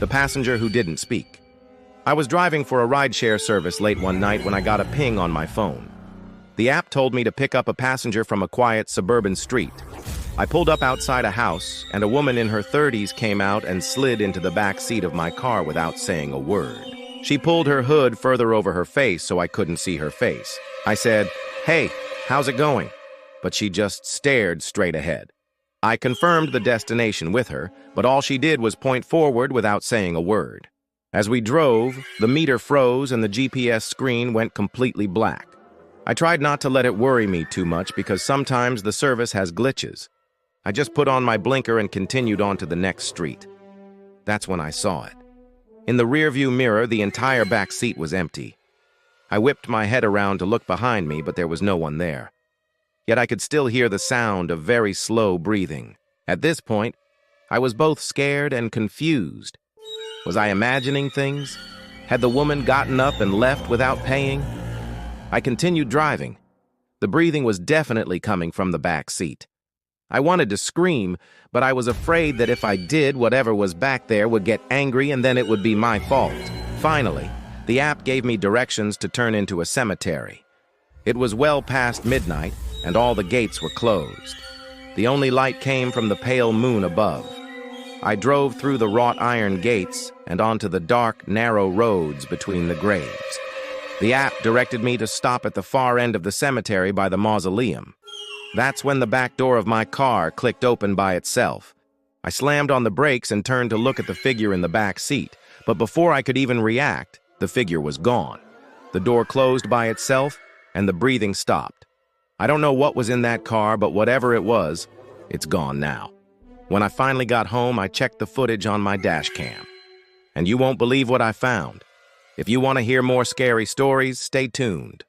the passenger who didn't speak. I was driving for a rideshare service late one night when I got a ping on my phone. The app told me to pick up a passenger from a quiet suburban street. I pulled up outside a house, and a woman in her 30s came out and slid into the back seat of my car without saying a word. She pulled her hood further over her face so I couldn't see her face. I said, "Hey, how's it going?" But she just stared straight ahead. I confirmed the destination with her, but all she did was point forward without saying a word. As we drove, the meter froze and the GPS screen went completely black. I tried not to let it worry me too much because sometimes the service has glitches. I just put on my blinker and continued on to the next street. That's when I saw it. In the rearview mirror, the entire back seat was empty. I whipped my head around to look behind me, but there was no one there. Yet I could still hear the sound of very slow breathing. At this point, I was both scared and confused. Was I imagining things? Had the woman gotten up and left without paying? I continued driving. The breathing was definitely coming from the back seat. I wanted to scream, but I was afraid that if I did, whatever was back there would get angry and then it would be my fault. Finally, the app gave me directions to turn into a cemetery. It was well past midnight, and all the gates were closed. The only light came from the pale moon above. I drove through the wrought iron gates and onto the dark, narrow roads between the graves. The app directed me to stop at the far end of the cemetery by the mausoleum. That's when the back door of my car clicked open by itself. I slammed on the brakes and turned to look at the figure in the back seat, but before I could even react, the figure was gone. The door closed by itself, and the breathing stopped. I don't know what was in that car, but whatever it was, it's gone now. When I finally got home, I checked the footage on my dash cam. And you won't believe what I found. If you want to hear more scary stories, stay tuned.